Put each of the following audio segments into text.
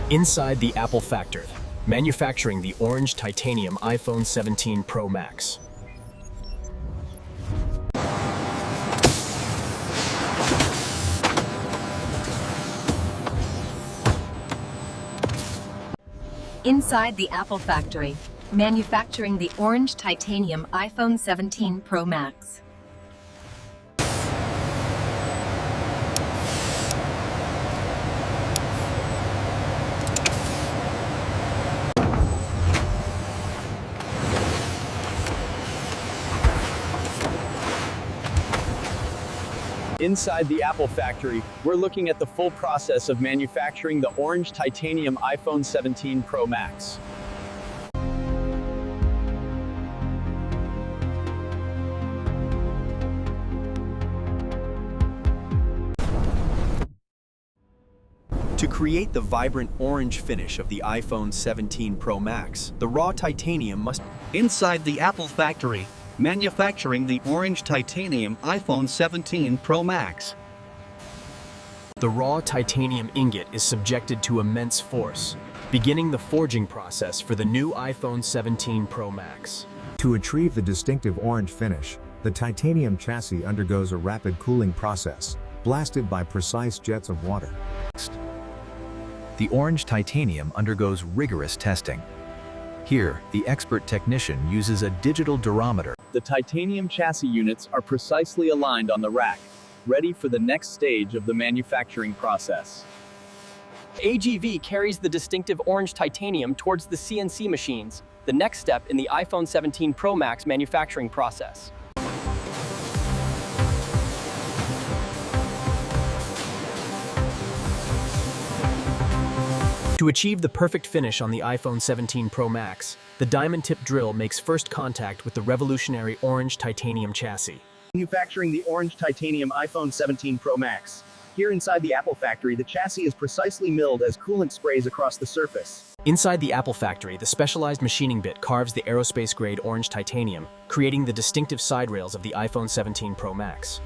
Inside the Apple factory, manufacturing the orange titanium iPhone 17 Pro Max. Inside the Apple factory, manufacturing the orange titanium iPhone 17 Pro Max. Inside the Apple factory, we're looking at the full process of manufacturing the orange titanium iPhone 17 Pro Max. To create the vibrant orange finish of the iPhone 17 Pro Max, the raw titanium must... Inside the Apple factory, manufacturing the orange titanium iPhone 17 Pro Max. The raw titanium ingot is subjected to immense force, beginning the forging process for the new iPhone 17 Pro Max. To achieve the distinctive orange finish, the titanium chassis undergoes a rapid cooling process, blasted by precise jets of water. The orange titanium undergoes rigorous testing. Here, the expert technician uses a digital durometer. The titanium chassis units are precisely aligned on the rack, ready for the next stage of the manufacturing process. AGV carries the distinctive orange titanium towards the CNC machines, the next step in the iPhone 17 Pro Max manufacturing process. To achieve the perfect finish on the iPhone 17 Pro Max, the diamond tip drill makes first contact with the revolutionary orange titanium chassis. Manufacturing the orange titanium iPhone 17 Pro Max. Here inside the Apple factory, the chassis is precisely milled as coolant sprays across the surface. Inside the Apple factory, the specialized machining bit carves the aerospace-grade orange titanium, creating the distinctive side rails of the iPhone 17 Pro Max.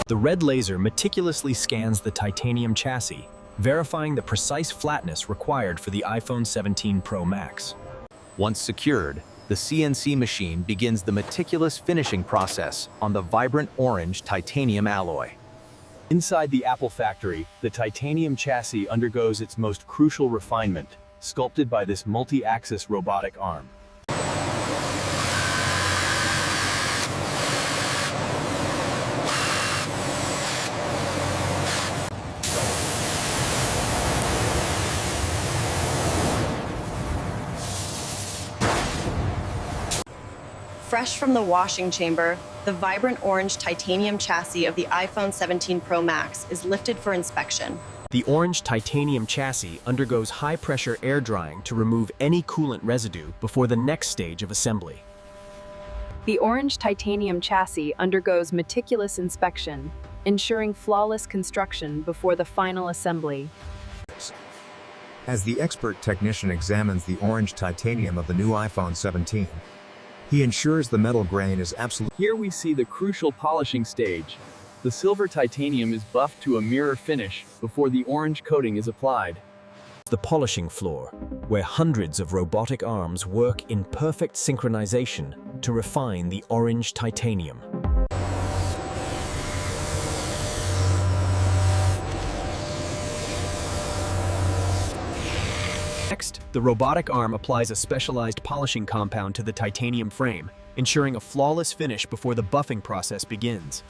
The red laser meticulously scans the titanium chassis, verifying the precise flatness required for the iPhone 17 Pro Max. Once secured, the CNC machine begins the meticulous finishing process on the vibrant orange titanium alloy. Inside the Apple factory, the titanium chassis undergoes its most crucial refinement, sculpted by this multi-axis robotic arm. Fresh from the washing chamber, the vibrant orange titanium chassis of the iPhone 17 Pro Max is lifted for inspection. The orange titanium chassis undergoes high-pressure air drying to remove any coolant residue before the next stage of assembly. The orange titanium chassis undergoes meticulous inspection, ensuring flawless construction before the final assembly. As the expert technician examines the orange titanium of the new iPhone 17, he ensures the metal grain is absolute. Here we see the crucial polishing stage. The silver titanium is buffed to a mirror finish before the orange coating is applied. The polishing floor, where hundreds of robotic arms work in perfect synchronization to refine the orange titanium. Next, the robotic arm applies a specialized polishing compound to the titanium frame, ensuring a flawless finish before the buffing process begins.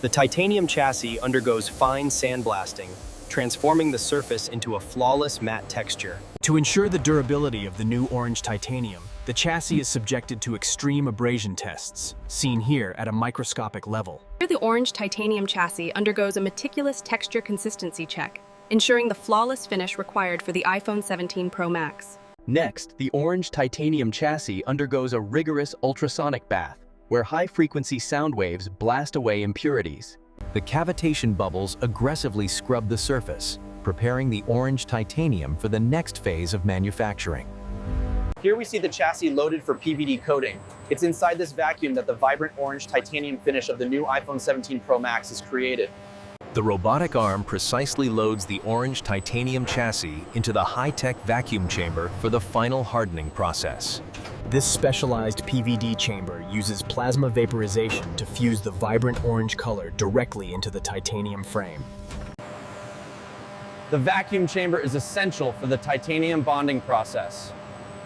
The titanium chassis undergoes fine sandblasting, transforming the surface into a flawless matte texture. To ensure the durability of the new orange titanium, the chassis is subjected to extreme abrasion tests, seen here at a microscopic level. Here, the orange titanium chassis undergoes a meticulous texture consistency check, ensuring the flawless finish required for the iPhone 17 Pro Max. Next, the orange titanium chassis undergoes a rigorous ultrasonic bath, where high-frequency sound waves blast away impurities. The cavitation bubbles aggressively scrub the surface, preparing the orange titanium for the next phase of manufacturing. Here we see the chassis loaded for PVD coating. It's inside this vacuum that the vibrant orange titanium finish of the new iPhone 17 Pro Max is created. The robotic arm precisely loads the orange titanium chassis into the high-tech vacuum chamber for the final hardening process. This specialized PVD chamber uses plasma vaporization to fuse the vibrant orange color directly into the titanium frame. The vacuum chamber is essential for the titanium bonding process.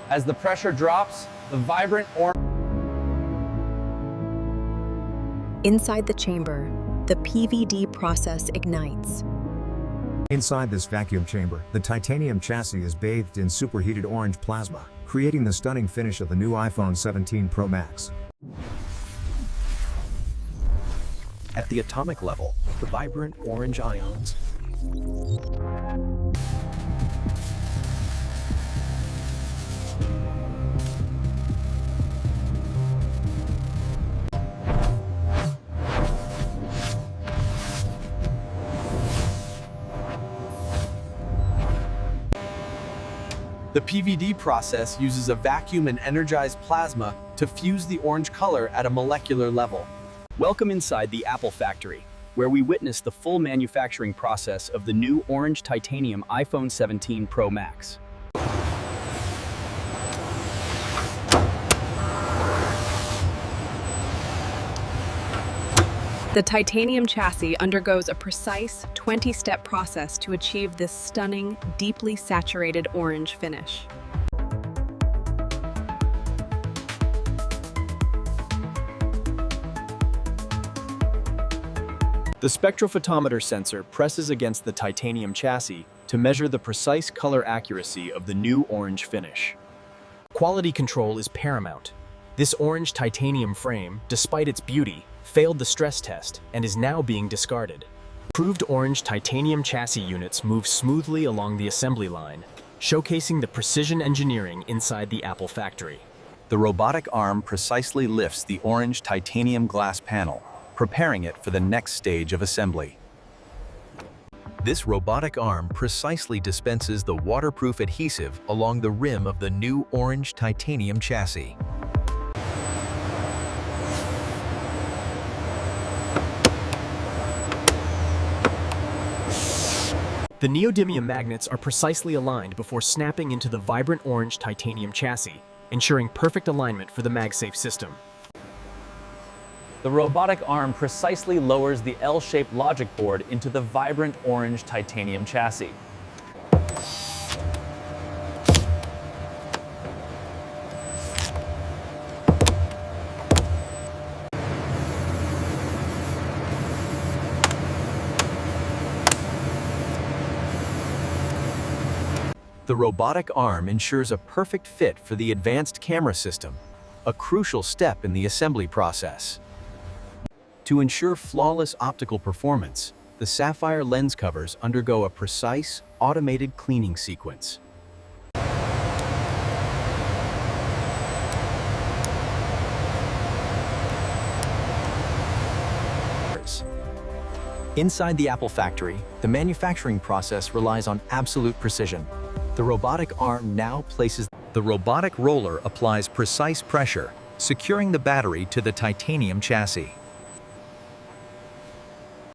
As the pressure drops, the vibrant orange... Inside the chamber, the PVD process ignites. Inside this vacuum chamber, the titanium chassis is bathed in superheated orange plasma, creating the stunning finish of the new iPhone 17 Pro Max. At the atomic level, the vibrant orange ions The PVD process uses a vacuum and energized plasma to fuse the orange color at a molecular level. Welcome inside the Apple factory, where we witness the full manufacturing process of the new orange titanium iPhone 17 Pro Max. The titanium chassis undergoes a precise 20-step process to achieve this stunning, deeply saturated orange finish. The spectrophotometer sensor presses against the titanium chassis to measure the precise color accuracy of the new orange finish. Quality control is paramount. This orange titanium frame, despite its beauty, failed the stress test and is now being discarded. Improved orange titanium chassis units move smoothly along the assembly line, showcasing the precision engineering inside the Apple factory. The robotic arm precisely lifts the orange titanium glass panel, preparing it for the next stage of assembly. This robotic arm precisely dispenses the waterproof adhesive along the rim of the new orange titanium chassis. The neodymium magnets are precisely aligned before snapping into the vibrant orange titanium chassis, ensuring perfect alignment for the MagSafe system. The robotic arm precisely lowers the L-shaped logic board into the vibrant orange titanium chassis. The robotic arm ensures a perfect fit for the advanced camera system, a crucial step in the assembly process. To ensure flawless optical performance, the sapphire lens covers undergo a precise, automated cleaning sequence. Inside the Apple factory, the manufacturing process relies on absolute precision. The robotic arm now places... The robotic roller applies precise pressure, securing the battery to the titanium chassis.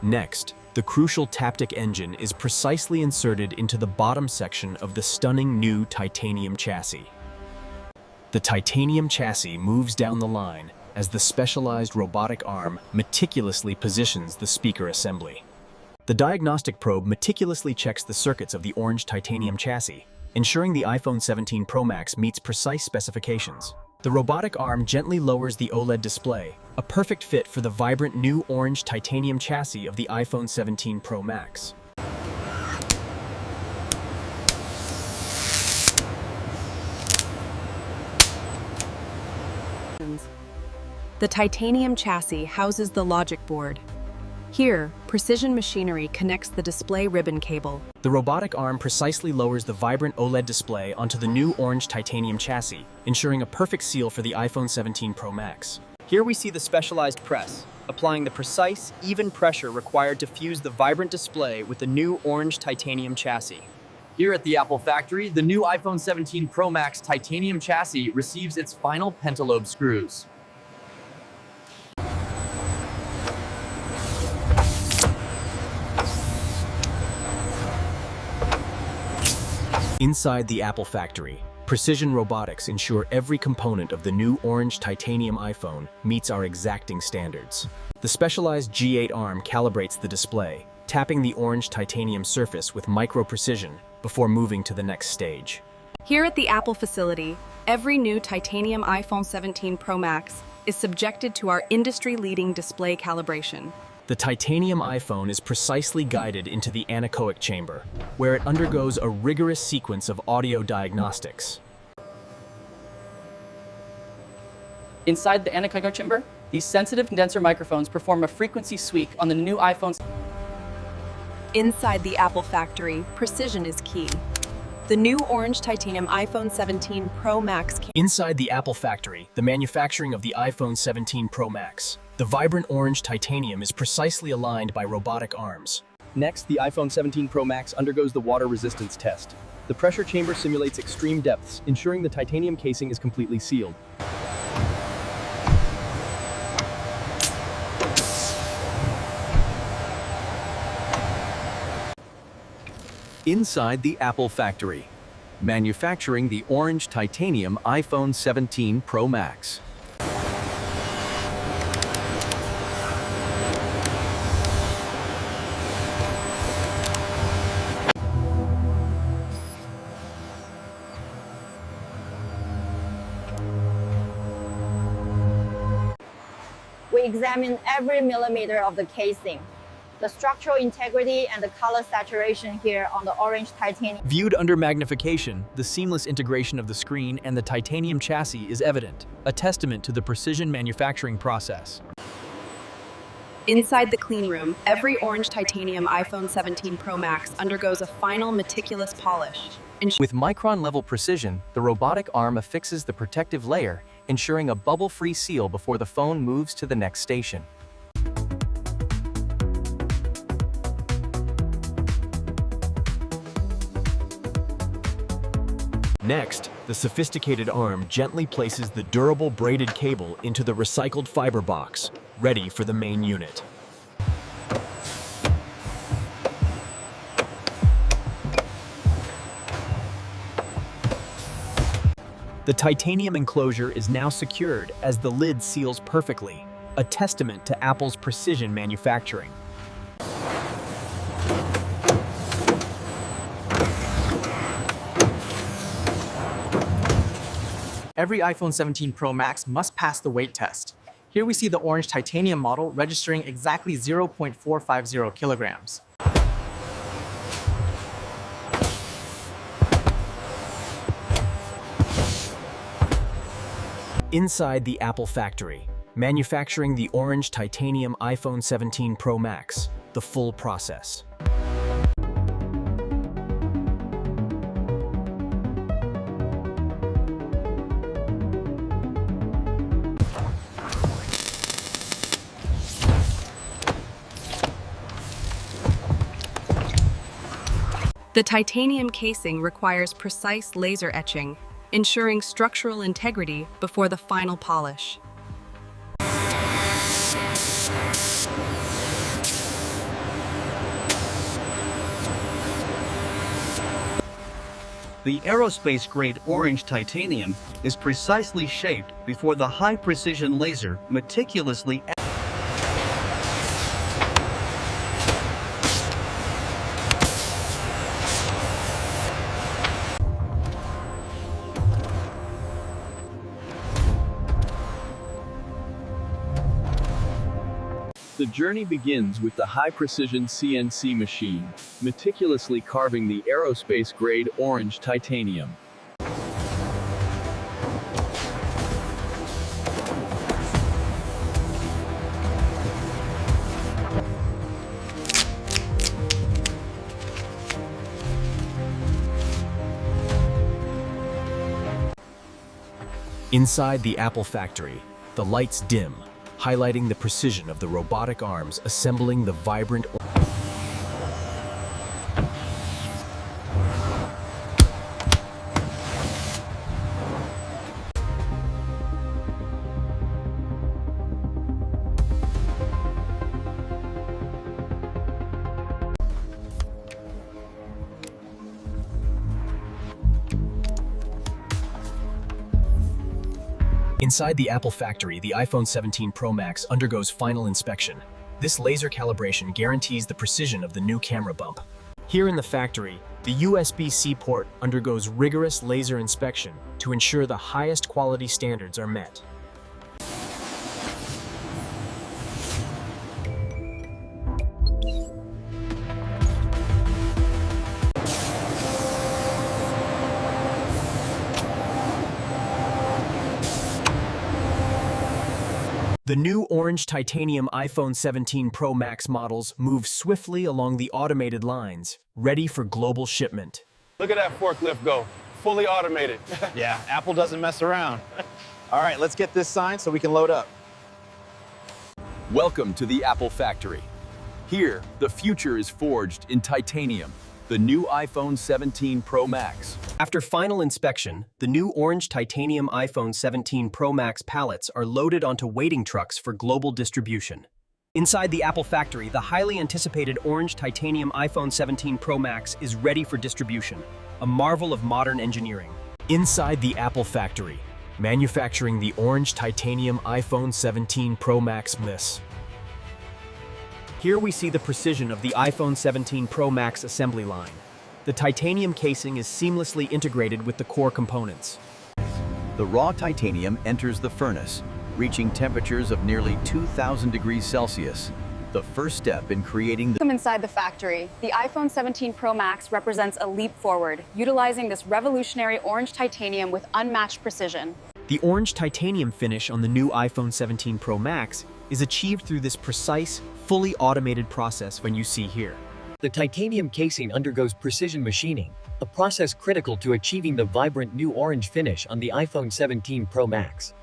Next, the crucial Taptic engine is precisely inserted into the bottom section of the stunning new titanium chassis. The titanium chassis moves down the line as the specialized robotic arm meticulously positions the speaker assembly. The diagnostic probe meticulously checks the circuits of the orange titanium chassis, ensuring the iPhone 17 Pro Max meets precise specifications. The robotic arm gently lowers the OLED display, a perfect fit for the vibrant new orange titanium chassis of the iPhone 17 Pro Max. The titanium chassis houses the logic board. Here, precision machinery connects the display ribbon cable. The robotic arm precisely lowers the vibrant OLED display onto the new orange titanium chassis, ensuring a perfect seal for the iPhone 17 Pro Max. Here we see the specialized press, applying the precise, even pressure required to fuse the vibrant display with the new orange titanium chassis. Here at the Apple factory, the new iPhone 17 Pro Max titanium chassis receives its final pentalobe screws. Inside the Apple factory, precision robotics ensure every component of the new orange titanium iPhone meets our exacting standards. The specialized G8 arm calibrates the display, tapping the orange titanium surface with micro-precision before moving to the next stage. Here at the Apple facility, every new titanium iPhone 17 Pro Max is subjected to our industry-leading display calibration. The titanium iPhone is precisely guided into the anechoic chamber, where it undergoes a rigorous sequence of audio diagnostics. Inside the anechoic chamber, these sensitive condenser microphones perform a frequency sweep on the new iPhones. Inside the Apple factory, precision is key. The new orange titanium iPhone 17 Pro Max. Inside the Apple factory, the manufacturing of the iPhone 17 Pro Max. The vibrant orange titanium is precisely aligned by robotic arms. Next, the iPhone 17 Pro Max undergoes the water resistance test. The pressure chamber simulates extreme depths, ensuring the titanium casing is completely sealed. Inside the Apple factory, manufacturing the orange titanium iPhone 17 Pro Max. We examine every millimeter of the casing, the structural integrity and the color saturation here on the orange titanium. Viewed under magnification, the seamless integration of the screen and the titanium chassis is evident, a testament to the precision manufacturing process. Inside the clean room, every orange titanium iPhone 17 Pro Max undergoes a final meticulous polish. With micron-level precision, the robotic arm affixes the protective layer, ensuring a bubble-free seal before the phone moves to the next station. Next, the sophisticated arm gently places the durable braided cable into the recycled fiber box, ready for the main unit. The titanium enclosure is now secured as the lid seals perfectly, a testament to Apple's precision manufacturing. Every iPhone 17 Pro Max must pass the weight test. Here we see the orange titanium model registering exactly 0.450 kilograms. Inside the Apple factory, manufacturing the orange titanium iPhone 17 Pro Max, the full process. The titanium casing requires precise laser etching, ensuring structural integrity before the final polish. The aerospace-grade orange titanium is precisely shaped before the high-precision laser meticulously The journey begins with the high-precision CNC machine, meticulously carving the aerospace-grade orange titanium. Inside the Apple factory, the lights dim, highlighting the precision of the robotic arms assembling the vibrant. Inside the Apple factory, the iPhone 17 Pro Max undergoes final inspection. This laser calibration guarantees the precision of the new camera bump. Here in the factory, the USB-C port undergoes rigorous laser inspection to ensure the highest quality standards are met. The new orange titanium iPhone 17 Pro Max models move swiftly along the automated lines, ready for global shipment. Look at that forklift go, fully automated. Yeah, Apple doesn't mess around. All right, let's get this signed so we can load up. Welcome to the Apple factory. Here, the future is forged in titanium, the new iPhone 17 Pro Max. After final inspection, the new orange titanium iPhone 17 Pro Max pallets are loaded onto waiting trucks for global distribution. Inside the Apple factory, the highly anticipated orange titanium iPhone 17 Pro Max is ready for distribution, a marvel of modern engineering. Inside the Apple factory, manufacturing the orange titanium iPhone 17 Pro Max miss. Here we see the precision of the iPhone 17 Pro Max assembly line. The titanium casing is seamlessly integrated with the core components. The raw titanium enters the furnace, reaching temperatures of nearly 2,000 degrees Celsius, the first step in creating the... Inside the factory, the iPhone 17 Pro Max represents a leap forward, utilizing this revolutionary orange titanium with unmatched precision. The orange titanium finish on the new iPhone 17 Pro Max is achieved through this precise, fully automated process when you see here. The titanium casing undergoes precision machining, a process critical to achieving the vibrant new orange finish on the iPhone 17 Pro Max.